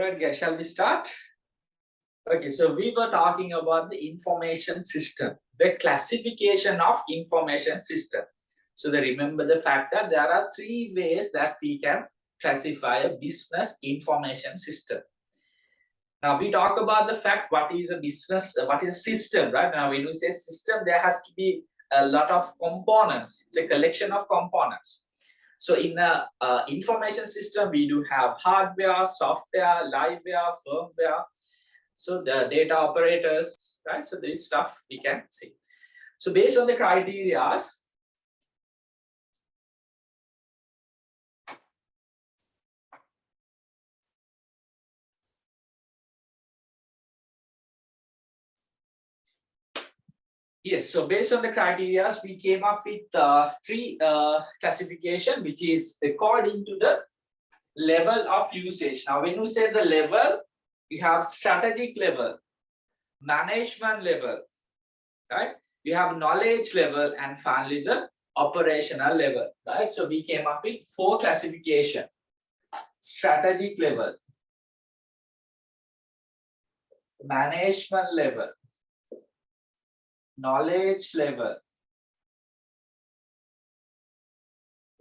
Right, guys, shall we start? Okay, so we were talking about the information system, the classification of information system. So remember the fact that there are three ways that we can classify a business information system. Now we talk about the fact what is a business, what is a system, right? Now when we say system, there has to be a lot of components. It's a collection of components. So in a information system, we do have hardware, software, liveware, firmware. So the data operators, right? So this stuff we can see. So based on the criteria, yes, so based on the criteria, we came up with three classification, which is according to the level of usage. Now, when you say the level, we have strategic level, management level, right? We have knowledge level, and finally the operational level, right? So we came up with four classification: strategic level, management level, knowledge level,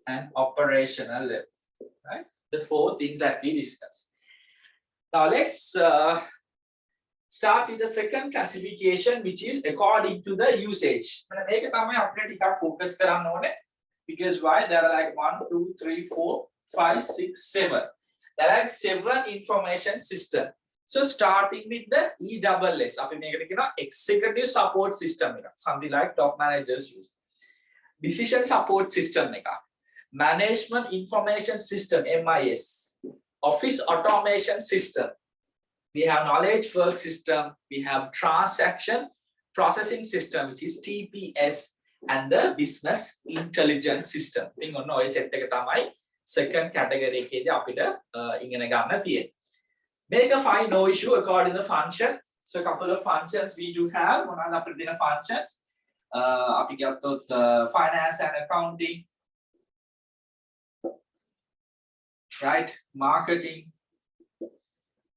and operational level, right? The four things that we discussed. Now let's start with the second classification, which is according to the usage. Focus because why? There are like 1, 2, 3, 4, 5, 6, 7. There are 7 information system. So starting with the ESS, executive support system, something like top managers use. Decision support system, management information system, MIS, office automation system. We have knowledge work system, we have transaction processing system, which is TPS, and the business intelligence system. Second category make a file, no issue according to the function. So a couple of functions we do have. One of the functions, finance and accounting, right? Marketing,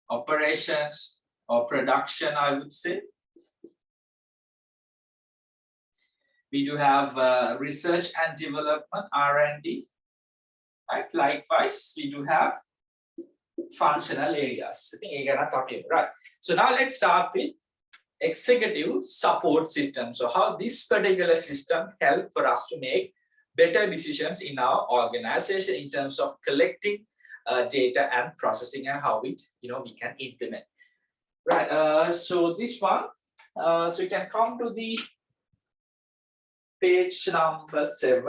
operations or production, I would say. We do have research and development, R&D, right? Likewise, we do have functional areas. I think I'm talking right. So now let's start with executive support system. So how this particular system help for us to make better decisions in our organization in terms of collecting data and processing, and how it we can implement. Right. So this one. So you can come to the page number 7.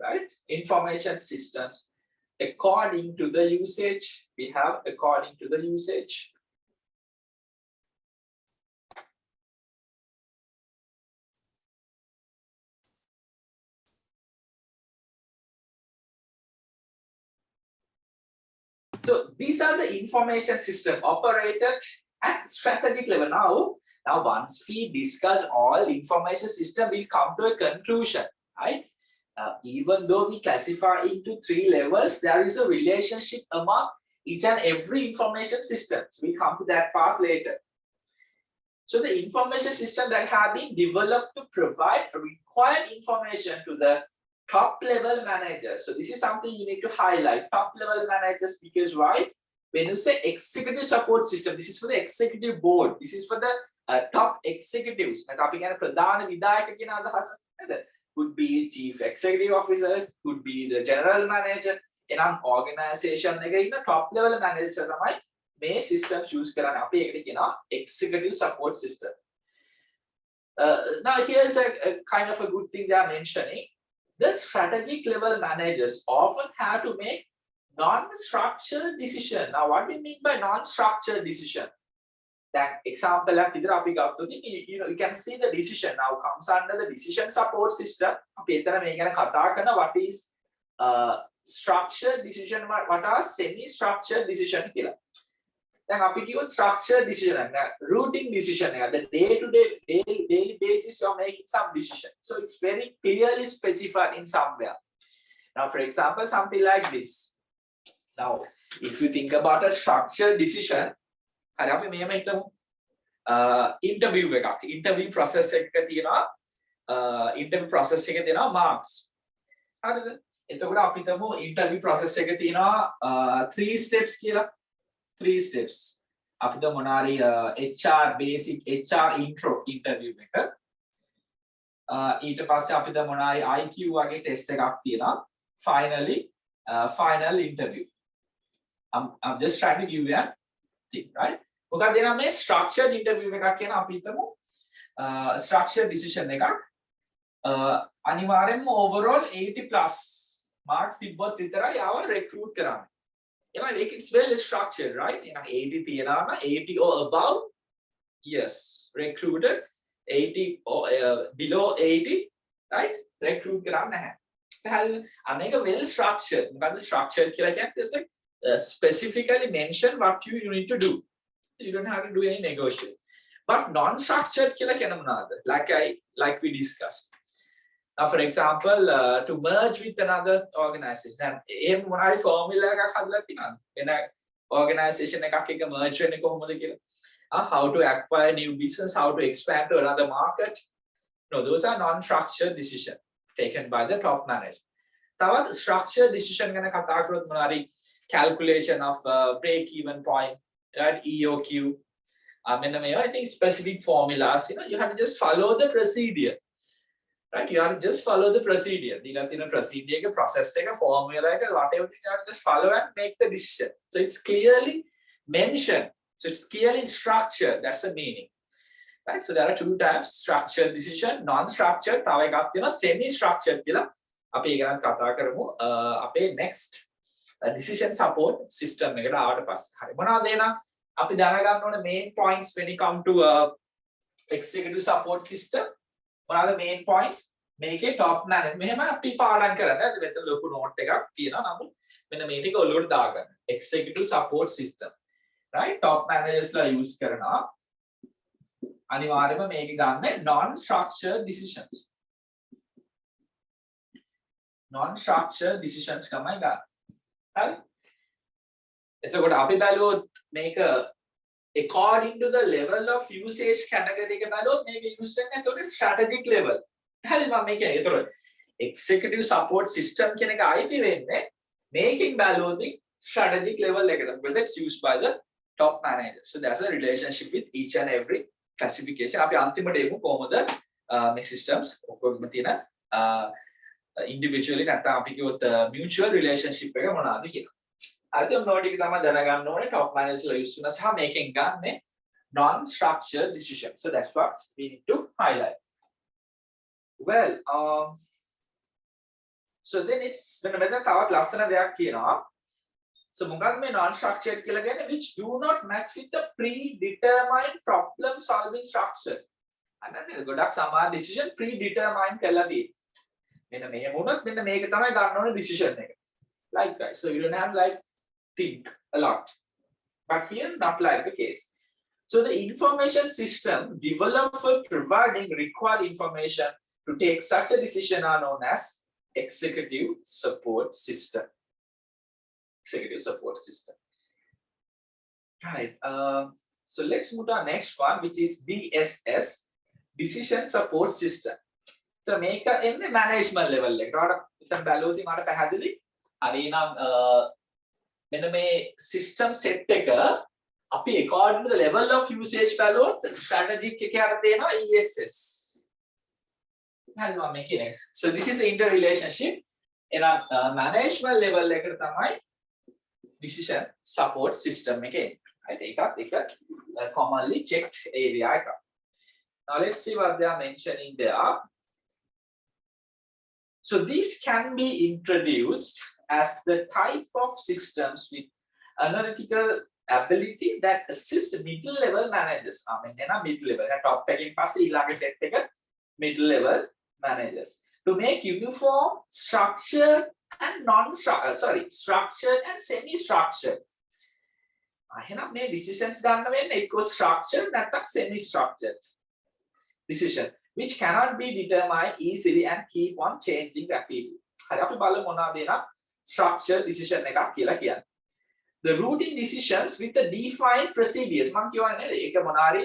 Right. Information systems. According to the usage, we have according to the usage. So these are the information system operated at strategic level. Now once we discuss all information system, we'll come to a conclusion, right? Even though we classify into 3 levels, there is a relationship among each and every information system. So we'll come to that part later. So the information system that have been developed to provide required information to the top level managers. So this is something you need to highlight, top level managers, because why? When you say executive support system, this is for the executive board. This is for the top executives. Could be chief executive officer, could be the general manager in an organization. Top level manager may systems use executive support system. Now here's a kind of a good thing they are mentioning. The strategic level managers often have to make non-structured decision. Now what do you mean by non-structured decision? That example you can see the decision now comes under the decision support system. What is structured decision, what are semi-structured decision? Then structured decision, routing decision, the daily basis you're making some decision. So it's very clearly specified in somewhere. Now, for example, something like this. Now, if you think about a structured decision, හරි අපි මෙහෙම හිතමු interview එකක් interview process එකක තියෙනවා interview process එකේ තියෙනවා marks හරිද එතකොට අපි හිතමු interview process එකේ තියෙනවා 3 steps කියලා 3 steps අපිට මොනාරි HR basic HR intro interview එක ඊට පස්සේ අපිට මොනාරි IQ වගේ test එකක් තියෙනවා finally final interview I'm just trying to give you a thing right මොකක්ද එනම් මේ structured interview එකක් කියන අපි හිතමු structured decision එකක් අනිවාර්යෙන්ම overall 80 plus marks තිබ්බොත් විතරයි ආව recruit කරන්නේ එහෙනම් like it's well structured right එහෙනම් 80 තියනවා නම් 80 or above yes recruited 80 or below 80 right recruit කරන්නේ නැහැ පැහැදිලිද අනේක well structured මොකද්ද structured කියලා කියන්නේ specifically mention what you need to do you don't have to do any negotiation but non-structured kila kena monada like we discussed now for example to merge with another organization then em monari formula එකක් හදලා තියෙනවද වෙන organization එකක් එක්ක merge වෙන්නේ කොහොමද කියලා how to acquire new business how to expand to another market no those are non-structured decision taken by the top management තවත් structured decision ගැන කතා කරොත් මොනවාරි calculation of break even point right EOQ I think specific formulas you have to just follow the procedure right you have to just follow the procedure දීලා තියෙන procedure එක process එක formula එක whatever you have to just follow and make the decision so it's clearly mentioned so it's clearly structured that's the meaning right so there are two types structured decision non-structured තව එකක් තියෙනවා semi structured කියලා අපි ඒක ගැන කතා කරමු අපේ next decision support system එකට ආවට පස්සේ හරි මොනවද එහෙනම් අපි දැනගන්න ඕනේ main points when it come to executive support system මොනවද main points මේකේ top management මෙහෙම අපි පාඩම් කරන්නේ මෙතන ලොකු note එකක් තියෙනවා නමුත් මෙන්න මේ ටික ඔලුවට දාගන්න executive support system right top managers ලා use කරනවා අනිවාර්යයෙන්ම මේක ගන්න non structured decisions non-structured decisions තමයි ගන්න. හරි? එතකොට අපි බැලුවොත් මේක according to the level of usage category එක බැලුවොත් මේක use වෙන්නේ එතකොට strategic level. හරිද මම මේ කියන්නේ. එතකොට executive support system කියන එක අයිති වෙන්නේ මේකෙන් බැලුවොත් strategic level එකකට. But that's used by the top managers. So there's a relationship with each and every classification. අපි අන්තිමට එමු කොහොමද මේ systems ඔක්කොම තියෙන individually නැත්නම් අපි කිව්වොත් mutual relationship එක මොනවාද කියලා. අද මොනවද ටික තමයි දැනගන්න ඕනේ top managers ලා use කරන සහ මේකෙන් ගන්න non structured decision. So that's what we need to highlight. Well so then it's when තවත් ලස්සන දෙයක් කියනවා. So මොකක්ද මේ non structured කියලා කියන්නේ which do not match with the predetermined problem solving structure. අන්නනේ ගොඩක් සමහර decision predetermined කරලා තියෙනවා. මෙන්න මෙහෙම වුණොත් මෙන්න මේක තමයි ගන්න ඕනේ decision එක. Like that. So you don't have like think a lot. But here not like the case. So the information system developed for providing required information to take such a decision are known as executive support system. Executive support system. Right. So let's move to our next one, which is DSS, decision support system. So මේක එන්නේ management level එකට. ඔයාලට ඉතින් බැලුවොත් මට පැහැදිලි. හරි නම් මෙන්න මේ system set එක අපි according to the level of usage බැලුවොත් strategic එකේ අර තියෙනවා ESS. හරිද මම මේ කියන්නේ. So this is the interrelationship. එහෙනම් management level එකට තමයි decision support system එකේ. right ඒකත් එක commonly checked area එකක්. Now let's see what they are mentioning there. So these can be introduced as the type of systems with analytical ability that assist middle level managers. I mean, middle level. Top packing pass set middle level managers to make uniform, structured and structured and semi-structured. එහෙනම් මේ decisions ගන්න වෙන්නේ එක්ක structured නැත්නම් semi-structured decision which cannot be determined easily and keep on changing rapidly. හරි අපි බලමු මොනවද එන structured decision එකක් කියලා කියන්නේ. the routing decisions with the defined procedures. මම කියවනේ ඒක මොනාරි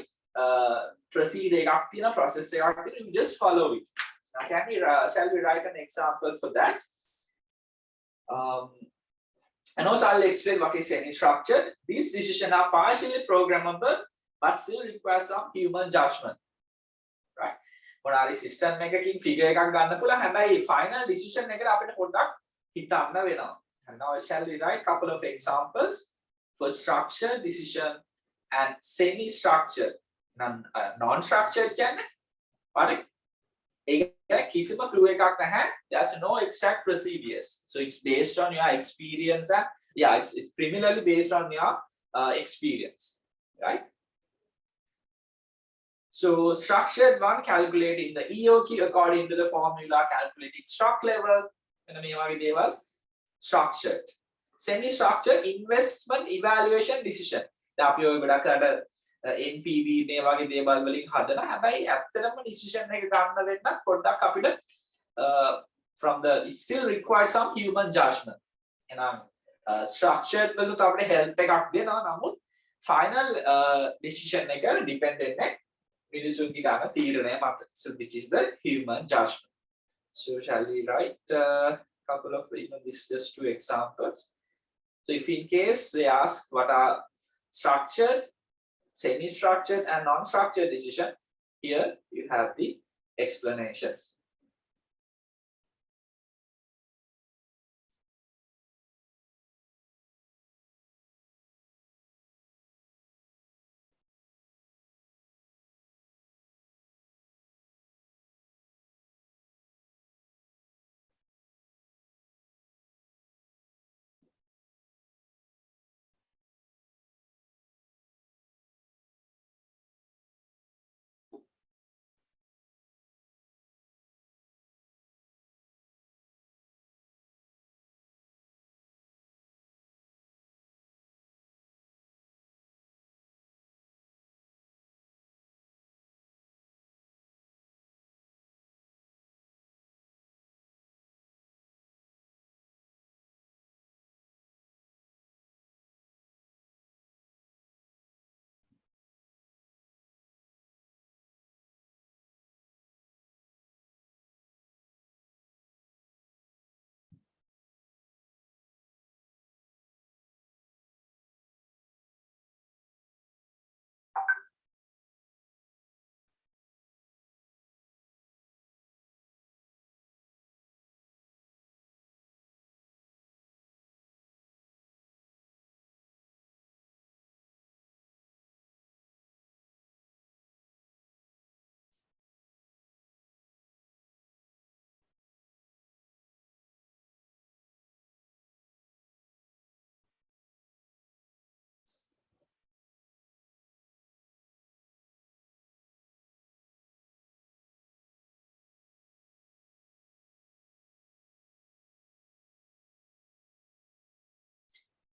procedure එකක් තියෙන process එකක් තියෙන, you just follow it. Now shall we write an example for that? And also I'll explain what is semi-structured. These decisions are partially programmable but still require some human judgment. Right? මොනාරි system එකකින් figure එකක් ගන්න පුළුවන්, හැබැයි final decision එකට අපිට පොඩ්ඩක් හිතන්න වෙනවා. And now shall we write a couple of examples for structured decision and semi-structured. Non-structured කියන්නේ පරි ඒක කිසිම clue එකක් නැහැ. There's no exact procedures. So it's based on your experience and it's primarily based on your experience, right? So structured one, calculating the EOQ according to the formula, calculating stock level, and මේ වගේ දේවල් structured. Semi-structured, investment evaluation decision. දැන් අපි ඔය ගොඩක් කරලා NPV මේ වගේ දේවල් වලින් හදන, හැබැයි ඇත්තටම decision එක ගන්න වෙන්න පොඩ්ඩක් අපිට from the it still requires some human judgment. එහෙනම් structured වලට අපිට help එකක් දෙනවා, නමුත් final decision එක depend වෙන්නේ මිනිසුන්ගේ ගන්න තීරණය මත. So which is the human judgment. So shall we write couple of this just two examples. So if in case they ask what are structured, semi-structured and non-structured decision, here you have the explanations.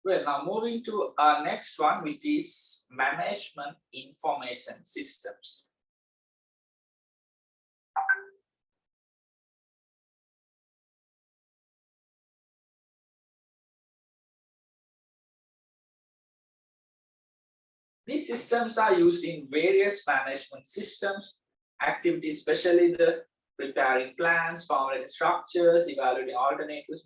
Well, now moving to our next one, which is management information systems. These systems are used in various management systems, activities, especially the preparing plans, formulating structures, evaluating alternatives,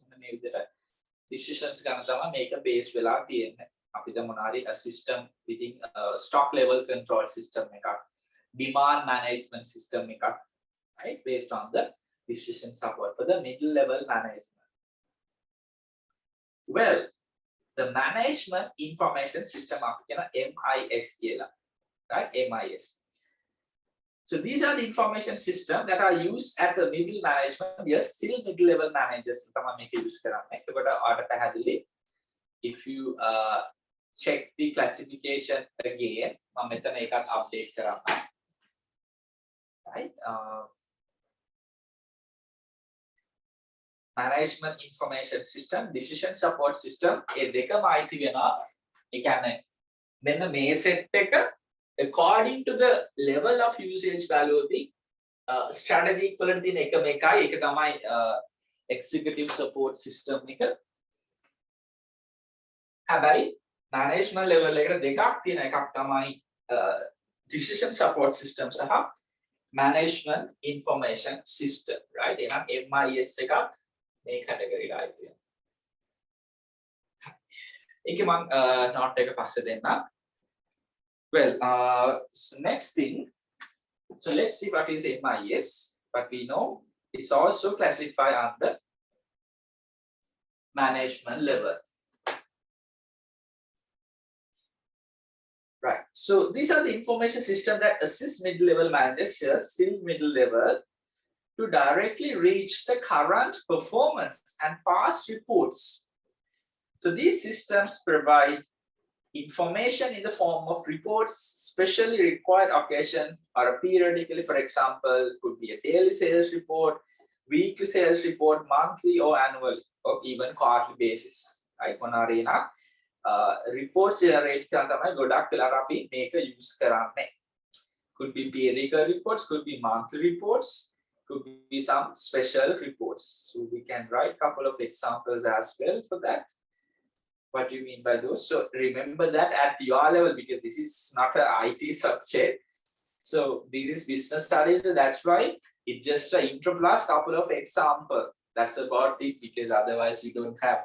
decisions ගන්න තමයි මේක base වෙලා තියෙන්නේ. අපිට මොනාරි a system within stock level control system එකක්, demand management system එකක්, right, based on the decision support for the middle level management. Well, the management information system අපි කියන MIS කියලා, right, MIS. So these are the information systems that are used at the middle management. Yes, still middle level managers තමයි මේක use කරන්නේ. එතකොට ඔයාලට පැහැදිලි if you check the classification again, මම මෙතන එකක් update කරන්න. Right? Management information system, decision support system, ඒ දෙකම අයිති වෙනවා. ඒ කියන්නේ මෙන්න මේ set එක according to the level of usage value of the strategic වලට තියෙන එක මේකයි. ඒක තමයි executive support system එක. හැබැයි management level එකට දෙකක් තියෙන එකක් තමයි decision support system සහ management information system, right? එහෙනම් MIS එකත් මේ category එකයි තියෙන්නේ. ඒකේ මම note එක පස්සේ දෙන්නම්. Well, so next thing, so let's see what is MIS, but we know it's also classified under management level. Right. So these are the information systems that assist mid-level managers, still middle level, to directly reach the current performance and past reports. So these systems provide information in the form of reports, specially required occasion or periodically. For example, could be a daily sales report, weekly sales report, monthly or annually, or even quarterly basis. Right? Reports generate කරන තමයි ගොඩක් වෙලාවට අපි මේක use කරන්නේ. Could be periodical reports, could be monthly reports, could be some special reports. So we can write a couple of examples as well for that. What do you mean by those? So remember that at your level, because this is not an IT subject. So this is business studies. So that's why it's just an intro plus couple of examples. That's about it, because otherwise you don't have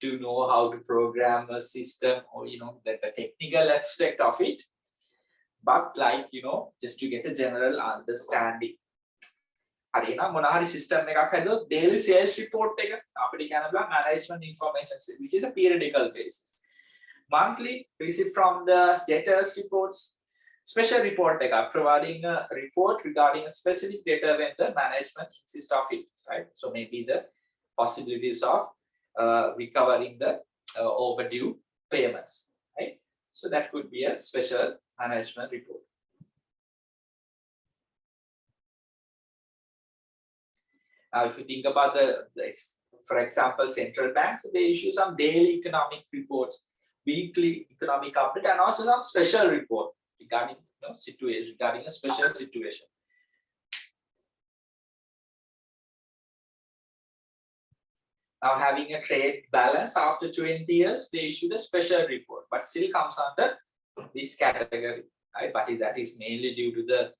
to know how to program a system or, you know, the technical aspect of it. But like, you know, just to get a general understanding. හරි එහෙනම් මොනවා හරි system එකක් හදුවොත් daily sales report එක අපිට කියන්න පුළුවන් management information system, which is a periodical basis. Monthly receipt from the debtors reports, special report එක providing a report regarding a specific data when the management insists of it, right? So maybe the possibilities of recovering the overdue payments, right? So that could be a special management report. Now, if you think about for example, central banks, they issue some daily economic reports, weekly economic update, and also some special report regarding, you know, situation, regarding a special situation. Now, having a trade balance after 20 years, they issue a special report, but still comes under this category, right? But that is mainly due to the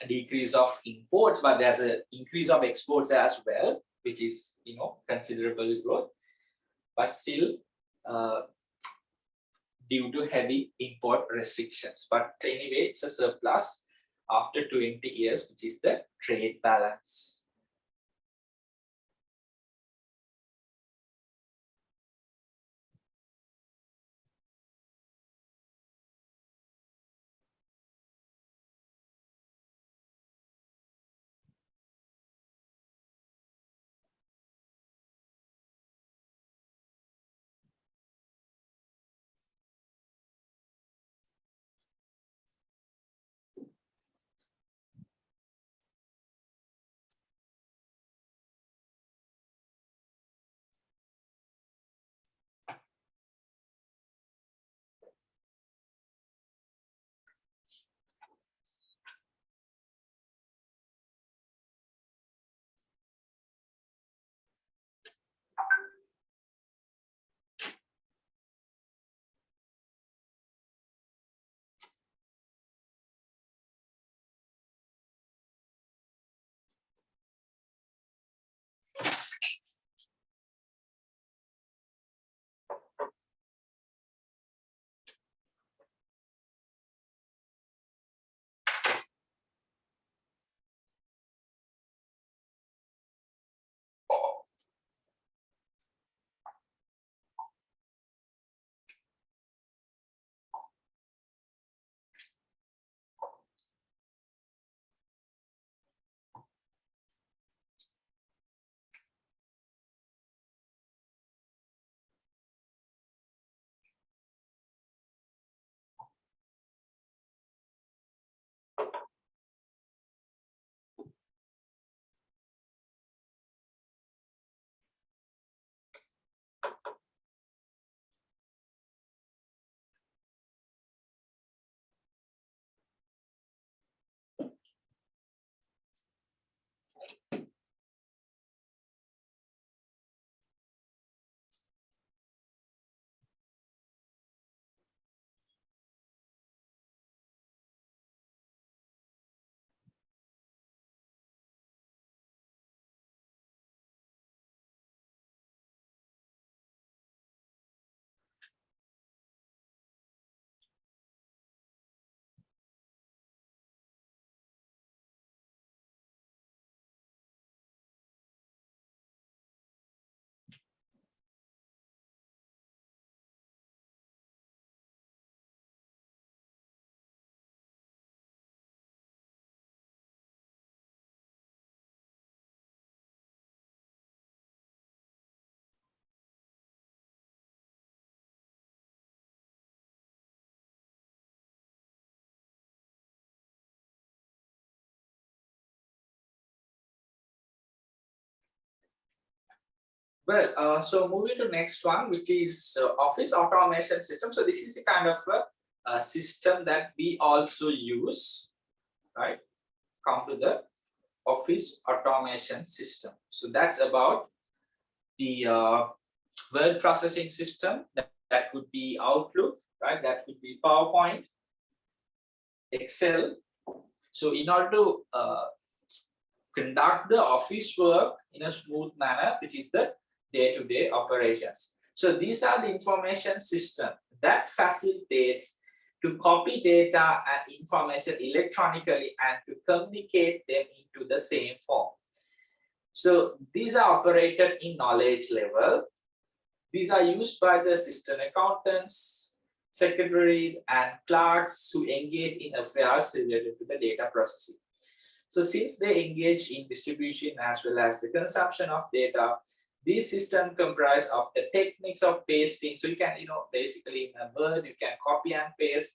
decrease of imports, but there's an increase of exports as well, which is, you know, considerable growth, but still due to heavy import restrictions. But anyway, it's a surplus after 20 years, which is the trade balance. Well, so moving to next one, which is office automation system. So this is a kind of a system that we also use, right? Come to the office automation system. So that's about the word processing system. That could be Outlook, right? That could be PowerPoint, Excel. So in order to conduct the office work in a smooth manner, which is the day-to-day operations. So these are the information system that facilitates to copy data and information electronically and to communicate them into the same form. So these are operated in knowledge level. These are used by the assistant accountants, secretaries, and clerks who engage in affairs related to the data processing. So since they engage in distribution as well as the consumption of data, these systems comprise of the techniques of pasting. So you can, basically in a Word, you can copy and paste,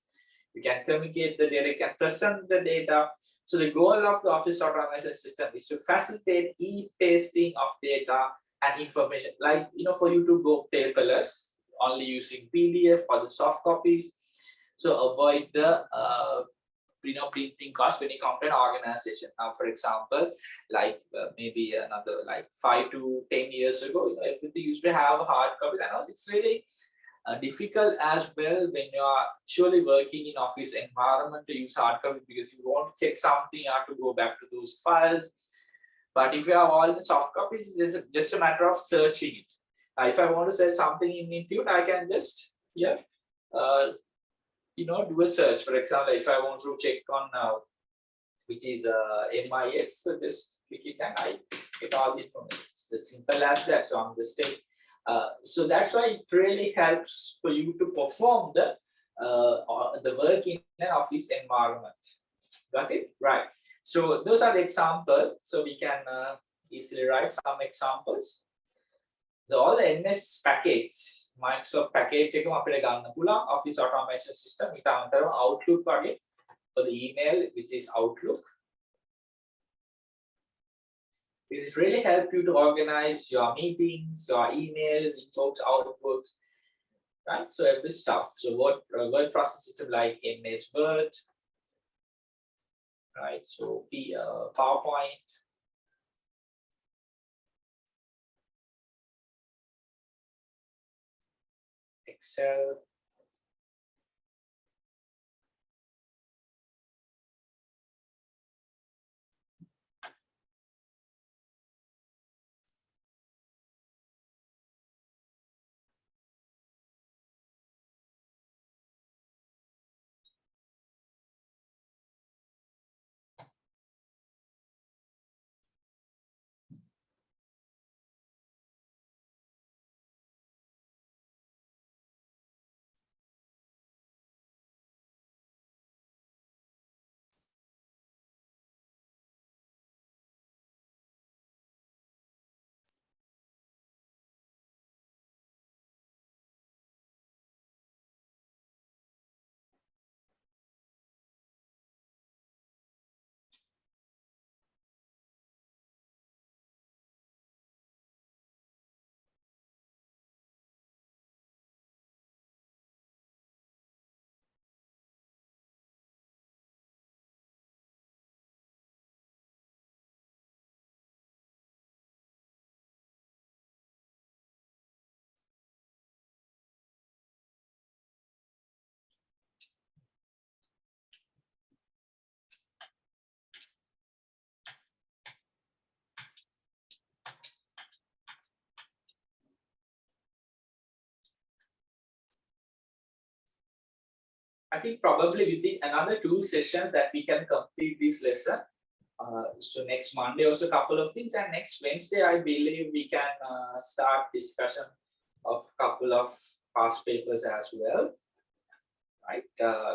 you can communicate the data, you can present the data. So the goal of the office automation system is to facilitate e-pasting of data and information, like, for you to go paperless, only using PDF or the soft copies. So avoid the printing cost when you come to an organization. Now, for example, like maybe another like 5 to 10 years ago, everything used to have hard copies, and also it's really difficult as well when you are surely working in office environment to use hard copy, because you want to check something, you have to go back to those files. But if you have all the soft copies, it's just a matter of searching it. If I want to search something in Intune, I can just do a search. For example, if I want to check on which is MIS, so just click it and I get all the information. It's as simple as that. So I'm just saying. So that's why it really helps for you to perform the work in an office environment. Got it? Right. So those are the examples. So we can easily write some examples. So all the MS package, Microsoft package එකම අපිට ගන්න පුළුවන් office automation system. ඊට අමතරව Outlook වගේ for the email, which is Outlook. This really help you to organize your meetings, your emails, inbox, outbooks, right? So every stuff. So word processing system like MS Word, right? So PowerPoint. Excel. I think probably within another 2 sessions that we can complete this lesson. So next Monday also a couple of things, and next Wednesday I believe we can start discussion of couple of past papers as well, right?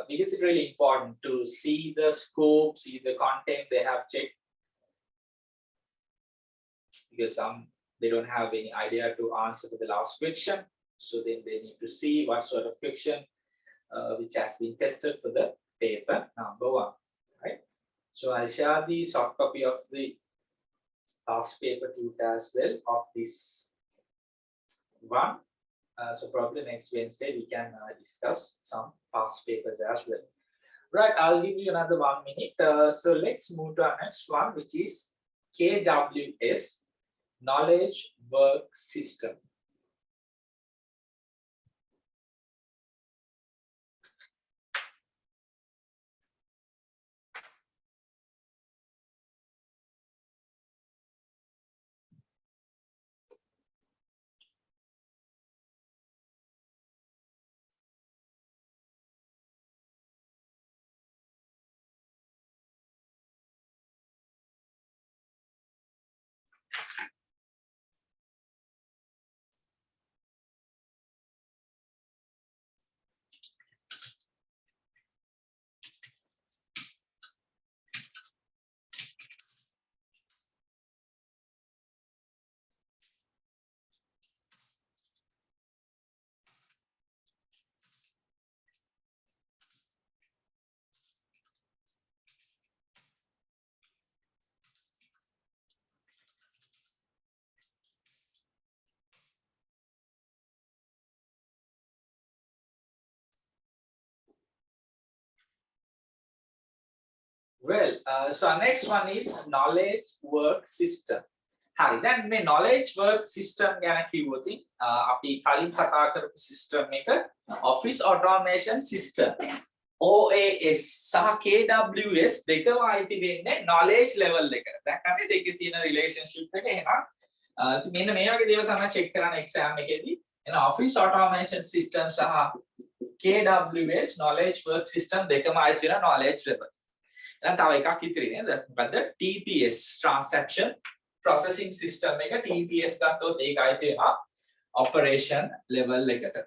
Because it's really important to see the scope, see the content they have checked, because some they don't have any idea to answer to the last question, so then they need to see what sort of question which has been tested for the paper number 1, right? So I'll share the soft copy of the past paper tutor as well of this one. So probably next Wednesday we can discuss some past papers as well. Right, I'll give you another 1 minute. So let's move to our next one, which is KWS, Knowledge Work System. Well, so our next one is knowledge work system. Hi, then my knowledge work system ගැන කිව්වොත් අපි කලින් කතා කරපු system එක office automation system OAS සහ KWS දෙකම අයිති වෙන්නේ knowledge level එකට. දැන් අපි දෙකේ තියෙන relationship එක එහෙනම් මෙන්න මේ වගේ දේවල් තමයි check කරන්න exam එකේදී. එහෙනම් office automation system සහ KWS knowledge work system දෙකම අයිති වෙන knowledge level. දැන් තව එකක් ඉතිරි නේද? මොකද්ද? TPS transaction processing system එක TPS ගත්තොත් ඒක අයිති වෙනවා operation level එකට.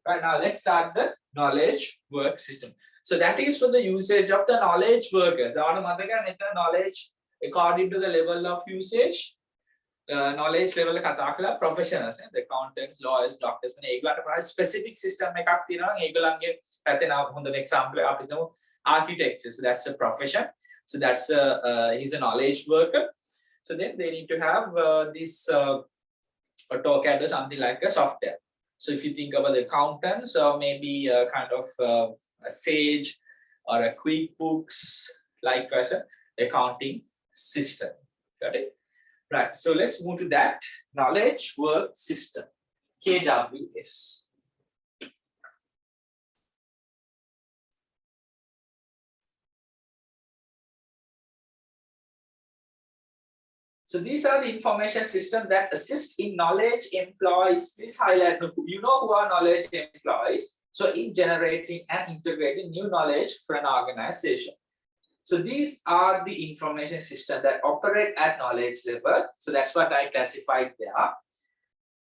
Right, now let's start the knowledge work system. So that is for the usage of the knowledge workers. ඔයාලට මතකයි මෙතන knowledge according to the level of usage knowledge level එක කතා කළා professionals and accountants, lawyers, doctors මේ ඒගොල්ලන්ට ප්‍රයි specific system එකක් තියෙනවා. ඒගොල්ලන්ගේ පැත්තේ නම් හොඳම example එක අපි හිතමු architecture. So that's a profession. So that's he's a knowledge worker. So then they need to have this AutoCAD or something like a software. So if you think about the accountants, or maybe a kind of a Sage or a QuickBooks, like person, accounting system. Got it? Right. So let's move to that knowledge work system, KWS. So these are the information systems that assist in knowledge employees. Please highlight, you know who are knowledge employees. So in generating and integrating new knowledge for an organization. So these are the information systems that operate at knowledge level. So that's what I classified there.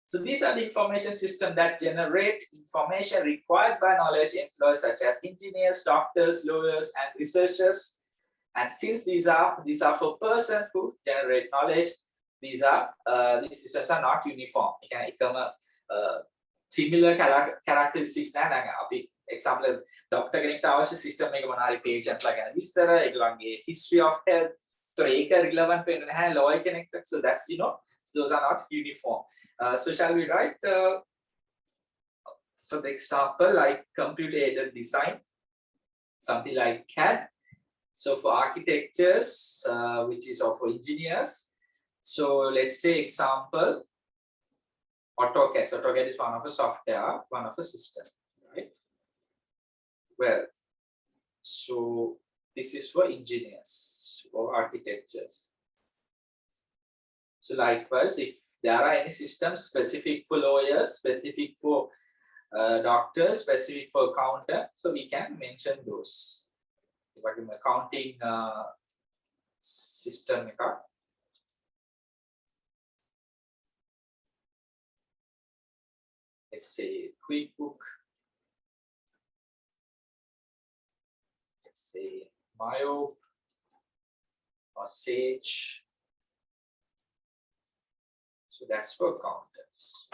So these are the information systems that generate information required by knowledge employees such as engineers, doctors, lawyers, and researchers. And since these are for person who generate knowledge, these systems are not uniform. Similar characteristics example doctor කෙනෙක්ට අවශ්‍ය system එක මොනවාරි patients ලා ගැන විස්තර ඒගොල්ලන්ගේ history of health so ඒක relevant වෙන්නේ නැහැ lawyer කෙනෙක්ට. So that's those are not uniform. So shall we write for the example like computer aided design, something like CAD. So for architectures, which is also for engineers. So let's say example AutoCAD. So AutoCAD is one of a software, one of a system, right? Well, so this is for engineers or architectures. So likewise, if there are any systems specific for lawyers, specific for doctors, specific for accountant, so we can mention those. But in accounting system, let's say QuickBook, let's say Mayo or Sage. So that's for accountants.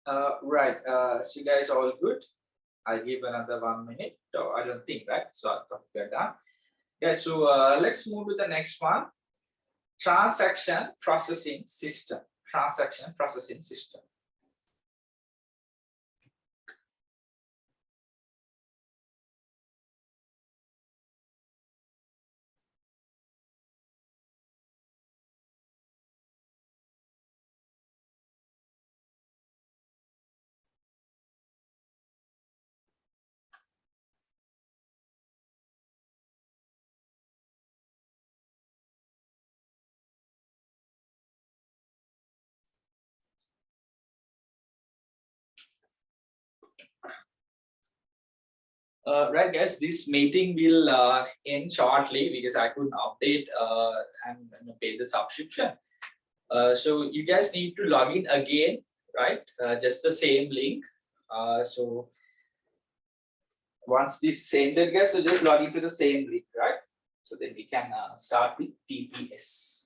Right. So you guys all good? I'll give another 1 minute. Or I don't think, right? So I thought we're done. Yeah. So let's move to the next one. Transaction processing system. Transaction processing system. Right, guys, this meeting will end shortly because I couldn't update and pay the subscription. So you guys need to log in again, right? Just the same link. So once this ended, guys, so just log into the same link, right? So then we can start with TPS.